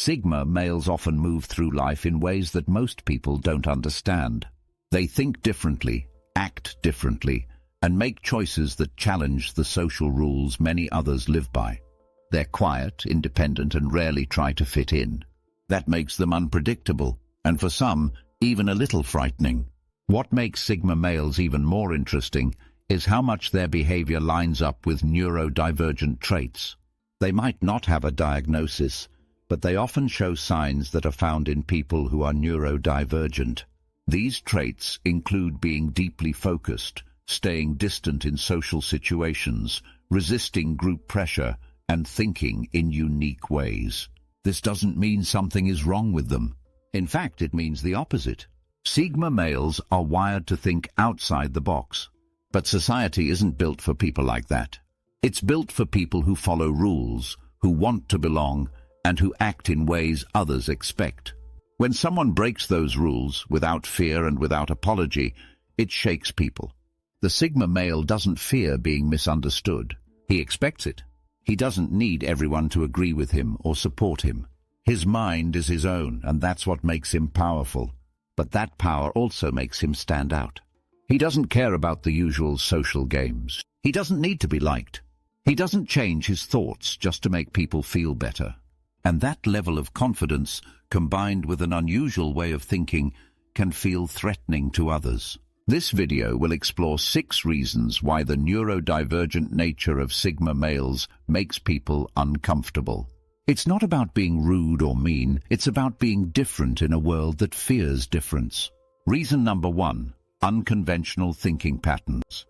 Sigma males often move through life in ways that most people don't understand. They think differently, act differently, and make choices that challenge the social rules many others live by. They're quiet, independent, and rarely try to fit in. That makes them unpredictable, and for some, even a little frightening. What makes Sigma males even more interesting is how much their behavior lines up with neurodivergent traits. They might not have a diagnosis, but they often show signs that are found in people who are neurodivergent. These traits include being deeply focused, staying distant in social situations, resisting group pressure, and thinking in unique ways. This doesn't mean something is wrong with them. In fact, it means the opposite. Sigma males are wired to think outside the box. But society isn't built for people like that. It's built for people who follow rules, who want to belong, and who act in ways others expect. When someone breaks those rules, without fear and without apology, it shakes people. The Sigma male doesn't fear being misunderstood. He expects it. He doesn't need everyone to agree with him or support him. His mind is his own, and that's what makes him powerful. But that power also makes him stand out. He doesn't care about the usual social games. He doesn't need to be liked. He doesn't change his thoughts just to make people feel better. And that level of confidence, combined with an unusual way of thinking, can feel threatening to others. This video will explore 6 reasons why the neurodivergent nature of Sigma males makes people uncomfortable. It's not about being rude or mean, it's about being different in a world that fears difference. Reason number 1, unconventional thinking patterns.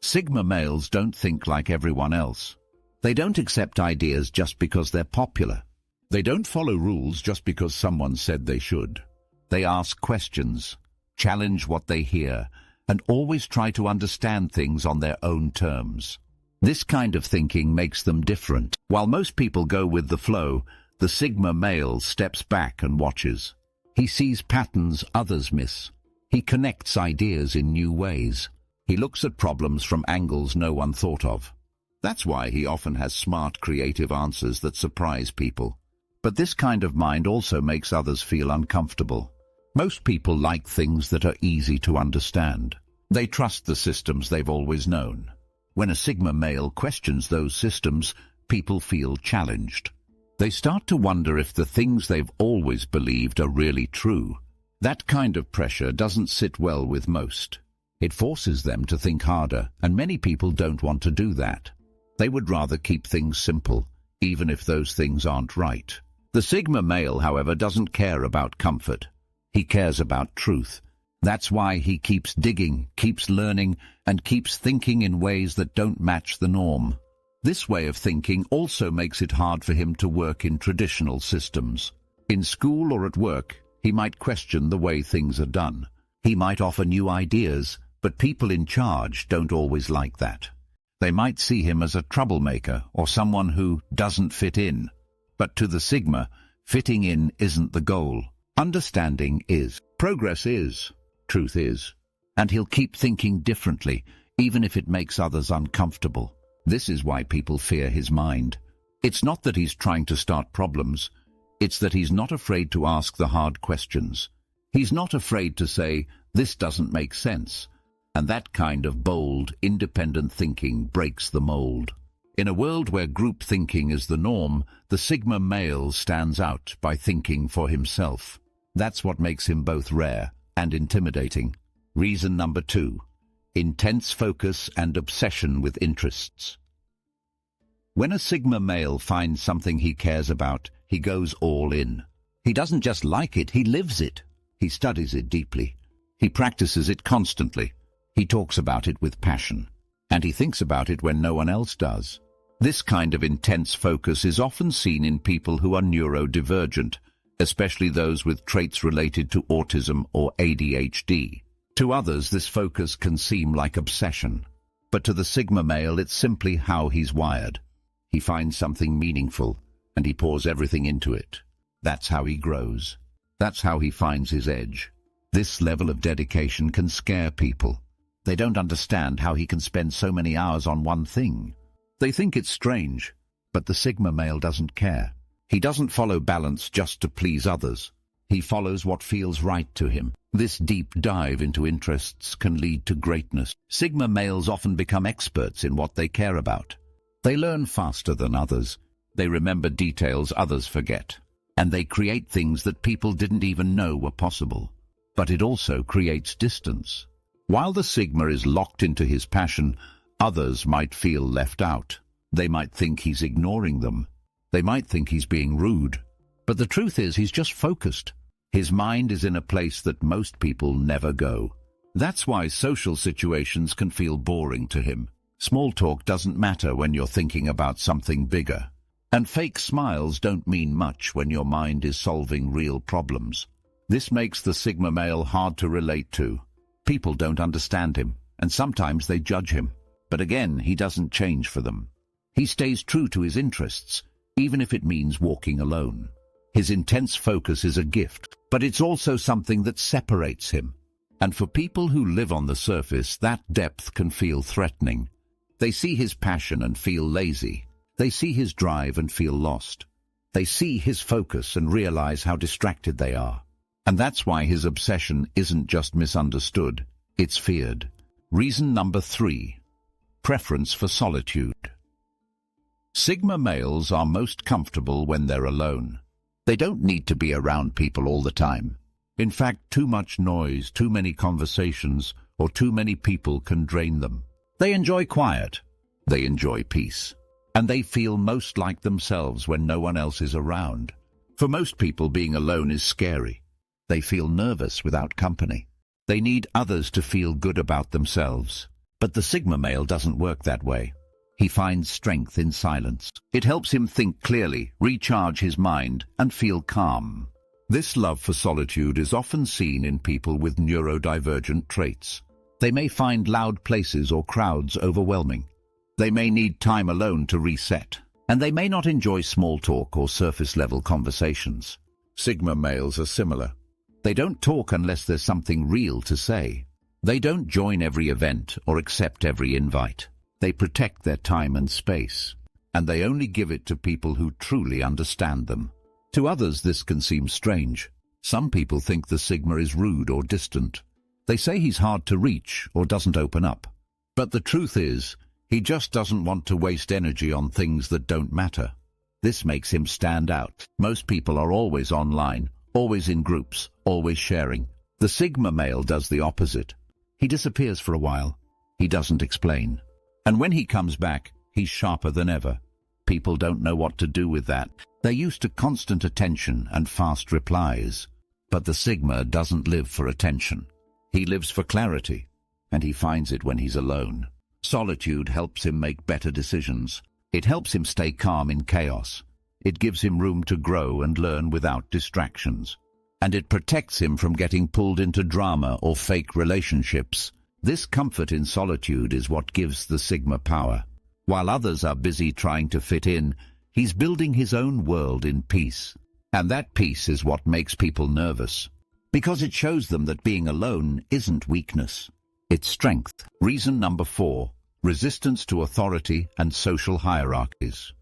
Sigma males don't think like everyone else. They don't accept ideas just because they're popular. They don't follow rules just because someone said they should. They ask questions, challenge what they hear, and always try to understand things on their own terms. This kind of thinking makes them different. While most people go with the flow, the Sigma male steps back and watches. He sees patterns others miss. He connects ideas in new ways. He looks at problems from angles no one thought of. That's why he often has smart, creative answers that surprise people. But this kind of mind also makes others feel uncomfortable. Most people like things that are easy to understand. They trust the systems they've always known. When a Sigma male questions those systems, people feel challenged. They start to wonder if the things they've always believed are really true. That kind of pressure doesn't sit well with most. It forces them to think harder, and many people don't want to do that. They would rather keep things simple, even if those things aren't right. The Sigma male, however, doesn't care about comfort. He cares about truth. That's why he keeps digging, keeps learning, and keeps thinking in ways that don't match the norm. This way of thinking also makes it hard for him to work in traditional systems. In school or at work, he might question the way things are done. He might offer new ideas, but people in charge don't always like that. They might see him as a troublemaker or someone who doesn't fit in. But to the Sigma, fitting in isn't the goal. Understanding is. Progress is. Truth is. And he'll keep thinking differently, even if it makes others uncomfortable. This is why people fear his mind. It's not that he's trying to start problems. It's that he's not afraid to ask the hard questions. He's not afraid to say, "This doesn't make sense." And that kind of bold, independent thinking breaks the mold. In a world where group thinking is the norm, the Sigma male stands out by thinking for himself. That's what makes him both rare and intimidating. Reason number 2, intense focus and obsession with interests. When a Sigma male finds something he cares about, he goes all in. He doesn't just like it, he lives it. He studies it deeply. He practices it constantly. He talks about it with passion. And he thinks about it when no one else does. This kind of intense focus is often seen in people who are neurodivergent, especially those with traits related to autism or ADHD. To others, this focus can seem like obsession. But to the Sigma male, it's simply how he's wired. He finds something meaningful, and he pours everything into it. That's how he grows. That's how he finds his edge. This level of dedication can scare people. They don't understand how he can spend so many hours on one thing. They think it's strange, but the Sigma male doesn't care. He doesn't follow balance just to please others. He follows what feels right to him. This deep dive into interests can lead to greatness. Sigma males often become experts in what they care about. They learn faster than others. They remember details others forget. And they create things that people didn't even know were possible. But it also creates distance. While the Sigma is locked into his passion, others might feel left out. They might think he's ignoring them. They might think he's being rude. But the truth is he's just focused. His mind is in a place that most people never go. That's why social situations can feel boring to him. Small talk doesn't matter when you're thinking about something bigger. And fake smiles don't mean much when your mind is solving real problems. This makes the Sigma male hard to relate to. People don't understand him, and sometimes they judge him. But again, he doesn't change for them. He stays true to his interests, even if it means walking alone. His intense focus is a gift, but it's also something that separates him. And for people who live on the surface, that depth can feel threatening. They see his passion and feel lazy. They see his drive and feel lost. They see his focus and realize how distracted they are. And that's why his obsession isn't just misunderstood, it's feared. Reason number 3. Preference for solitude. Sigma males are most comfortable when they're alone. They don't need to be around people all the time. In fact, too much noise, too many conversations, or too many people can drain them. They enjoy quiet. They enjoy peace. And they feel most like themselves when no one else is around. For most people, being alone is scary. They feel nervous without company. They need others to feel good about themselves. But the Sigma male doesn't work that way. He finds strength in silence. It helps him think clearly, recharge his mind, and feel calm. This love for solitude is often seen in people with neurodivergent traits. They may find loud places or crowds overwhelming. They may need time alone to reset. And they may not enjoy small talk or surface-level conversations. Sigma males are similar. They don't talk unless there's something real to say. They don't join every event or accept every invite. They protect their time and space, and they only give it to people who truly understand them. To others, this can seem strange. Some people think the Sigma is rude or distant. They say he's hard to reach or doesn't open up. But the truth is, he just doesn't want to waste energy on things that don't matter. This makes him stand out. Most people are always online, always in groups, always sharing. The Sigma male does the opposite. He disappears for a while. He doesn't explain. And when he comes back, he's sharper than ever. People don't know what to do with that. They're used to constant attention and fast replies. But the Sigma doesn't live for attention. He lives for clarity, and he finds it when he's alone. Solitude helps him make better decisions. It helps him stay calm in chaos. It gives him room to grow and learn without distractions. And it protects him from getting pulled into drama or fake relationships. This comfort in solitude is what gives the Sigma power. While others are busy trying to fit in, he's building his own world in peace. And that peace is what makes people nervous. Because it shows them that being alone isn't weakness. It's strength. Reason number 4. Resistance to authority and social hierarchies.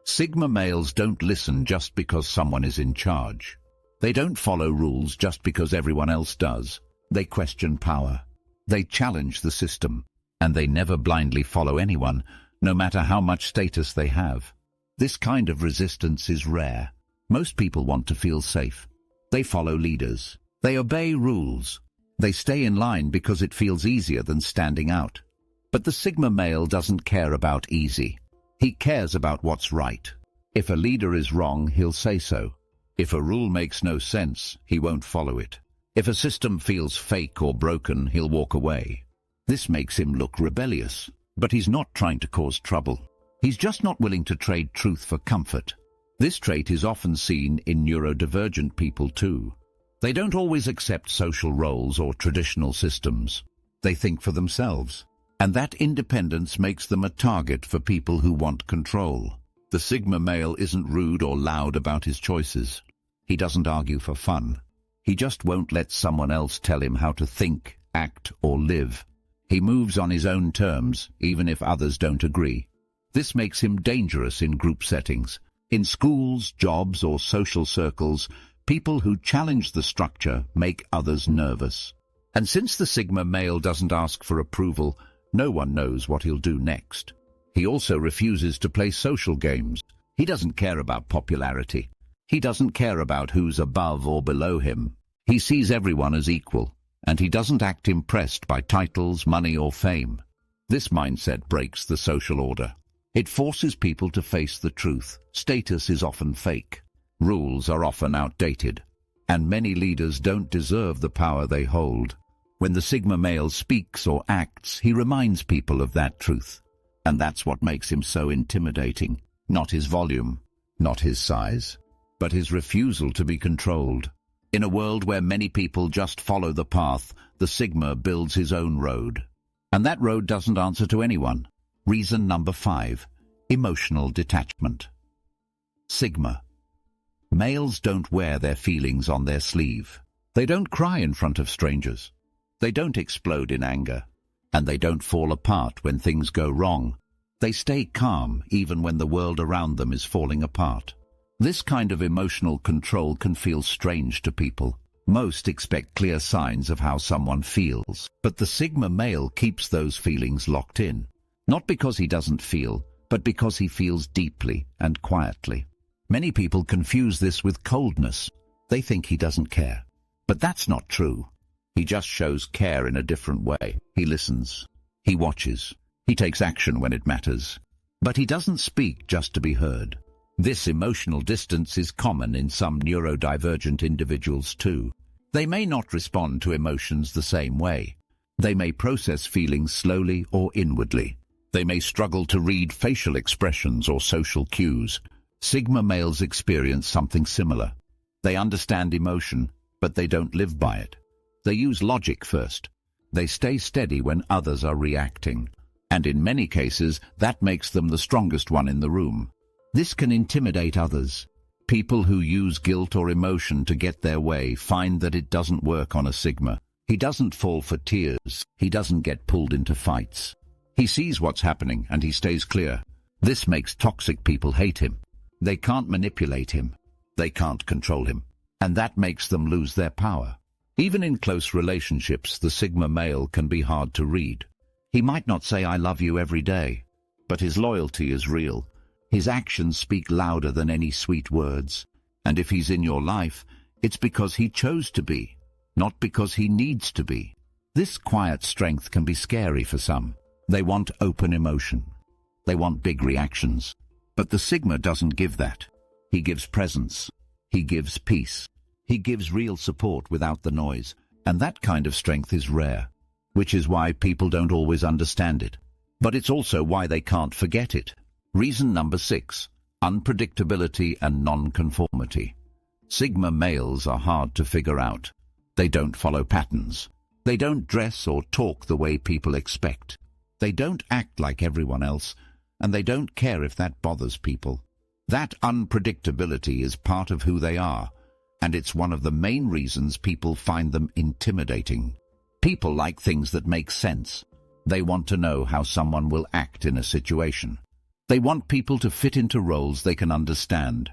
Sigma males don't listen just because someone is in charge. They don't follow rules just because everyone else does. They question power. They challenge the system. And they never blindly follow anyone, no matter how much status they have. This kind of resistance is rare. Most people want to feel safe. They follow leaders. They obey rules. They stay in line because it feels easier than standing out. But the Sigma male doesn't care about easy. He cares about what's right. If a leader is wrong, he'll say so. If a rule makes no sense, he won't follow it. If a system feels fake or broken, he'll walk away. This makes him look rebellious. But he's not trying to cause trouble. He's just not willing to trade truth for comfort. This trait is often seen in neurodivergent people too. They don't always accept social roles or traditional systems. They think for themselves. And that independence makes them a target for people who want control. The Sigma male isn't rude or loud about his choices. He doesn't argue for fun. He just won't let someone else tell him how to think, act, or live. He moves on his own terms, even if others don't agree. This makes him dangerous in group settings. In schools, jobs, or social circles, people who challenge the structure make others nervous. And since the Sigma male doesn't ask for approval, no one knows what he'll do next. He also refuses to play social games. He doesn't care about popularity. He doesn't care about who's above or below him. He sees everyone as equal, and he doesn't act impressed by titles, money, or fame. This mindset breaks the social order. It forces people to face the truth. Status is often fake. Rules are often outdated. And many leaders don't deserve the power they hold. When the Sigma male speaks or acts, he reminds people of that truth. And that's what makes him so intimidating. Not his volume, not his size, but his refusal to be controlled. In a world where many people just follow the path, the Sigma builds his own road. And that road doesn't answer to anyone. Reason number 5, emotional detachment. Sigma. Males don't wear their feelings on their sleeve. They don't cry in front of strangers. They don't explode in anger. And they don't fall apart when things go wrong. They stay calm even when the world around them is falling apart. This kind of emotional control can feel strange to people. Most expect clear signs of how someone feels, but the Sigma male keeps those feelings locked in. Not because he doesn't feel, but because he feels deeply and quietly. Many people confuse this with coldness. They think he doesn't care. But that's not true. He just shows care in a different way. He listens. He watches. He takes action when it matters. But he doesn't speak just to be heard. This emotional distance is common in some neurodivergent individuals too. They may not respond to emotions the same way. They may process feelings slowly or inwardly. They may struggle to read facial expressions or social cues. Sigma males experience something similar. They understand emotion, but they don't live by it. They use logic first. They stay steady when others are reacting. And in many cases, that makes them the strongest one in the room. This can intimidate others. People who use guilt or emotion to get their way find that it doesn't work on a Sigma. He doesn't fall for tears. He doesn't get pulled into fights. He sees what's happening and he stays clear. This makes toxic people hate him. They can't manipulate him. They can't control him. And that makes them lose their power. Even in close relationships, the Sigma male can be hard to read. He might not say "I love you" every day, but his loyalty is real. His actions speak louder than any sweet words. And if he's in your life, it's because he chose to be, not because he needs to be. This quiet strength can be scary for some. They want open emotion. They want big reactions. But the Sigma doesn't give that. He gives presence. He gives peace. He gives real support without the noise. And that kind of strength is rare, which is why people don't always understand it. But it's also why they can't forget it. Reason number 6, unpredictability and nonconformity. Sigma males are hard to figure out. They don't follow patterns. They don't dress or talk the way people expect. They don't act like everyone else, and they don't care if that bothers people. That unpredictability is part of who they are, and it's one of the main reasons people find them intimidating. People like things that make sense. They want to know how someone will act in a situation. They want people to fit into roles they can understand.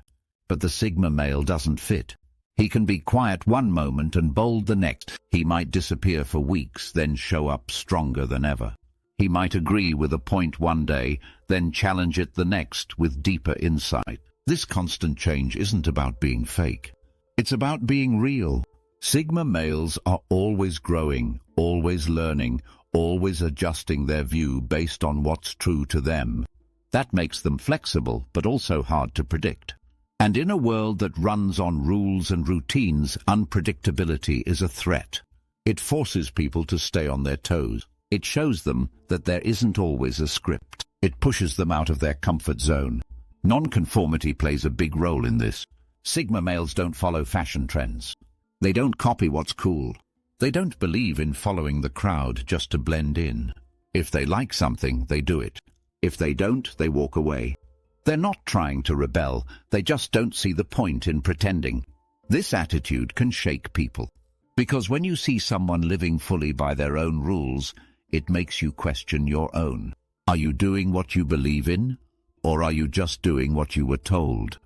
But the Sigma male doesn't fit. He can be quiet one moment and bold the next. He might disappear for weeks, then show up stronger than ever. He might agree with a point one day, then challenge it the next with deeper insight. This constant change isn't about being fake. It's about being real. Sigma males are always growing, always learning, always adjusting their view based on what's true to them. That makes them flexible, but also hard to predict. And in a world that runs on rules and routines, unpredictability is a threat. It forces people to stay on their toes. It shows them that there isn't always a script. It pushes them out of their comfort zone. Nonconformity plays a big role in this. Sigma males don't follow fashion trends. They don't copy what's cool. They don't believe in following the crowd just to blend in. If they like something, they do it. If they don't, they walk away. They're not trying to rebel, they just don't see the point in pretending. This attitude can shake people. Because when you see someone living fully by their own rules, it makes you question your own. Are you doing what you believe in? Or are you just doing what you were told?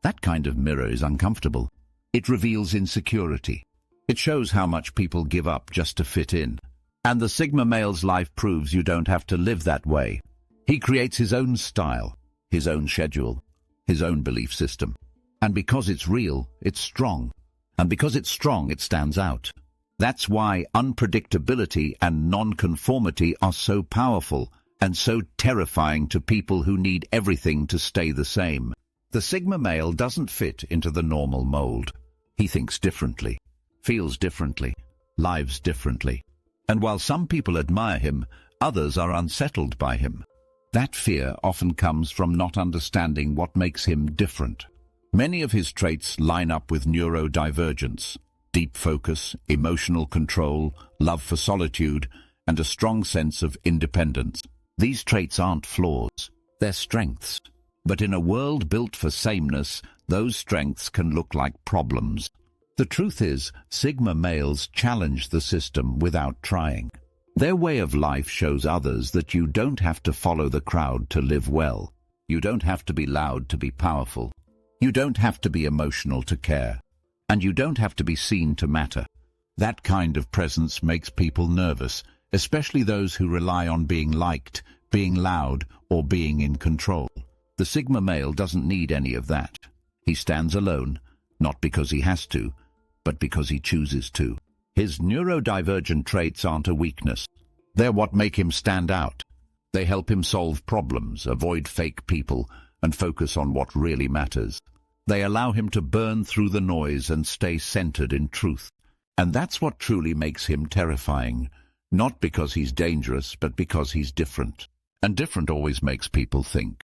That kind of mirror is uncomfortable. It reveals insecurity. It shows how much people give up just to fit in. And the Sigma male's life proves you don't have to live that way. He creates his own style, his own schedule, his own belief system. And because it's real, it's strong. And because it's strong, it stands out. That's why unpredictability and nonconformity are so powerful and so terrifying to people who need everything to stay the same. The Sigma male doesn't fit into the normal mold. He thinks differently, feels differently, lives differently. And while some people admire him, others are unsettled by him. That fear often comes from not understanding what makes him different. Many of his traits line up with neurodivergence: deep focus, emotional control, love for solitude, and a strong sense of independence. These traits aren't flaws, they're strengths. But in a world built for sameness, those strengths can look like problems. The truth is, Sigma males challenge the system without trying. Their way of life shows others that you don't have to follow the crowd to live well. You don't have to be loud to be powerful. You don't have to be emotional to care. And you don't have to be seen to matter. That kind of presence makes people nervous, especially those who rely on being liked, being loud, or being in control. The Sigma male doesn't need any of that. He stands alone, not because he has to, but because he chooses to. His neurodivergent traits aren't a weakness. They're what make him stand out. They help him solve problems, avoid fake people, and focus on what really matters. They allow him to burn through the noise and stay centered in truth. And that's what truly makes him terrifying. Not because he's dangerous, but because he's different. And different always makes people think.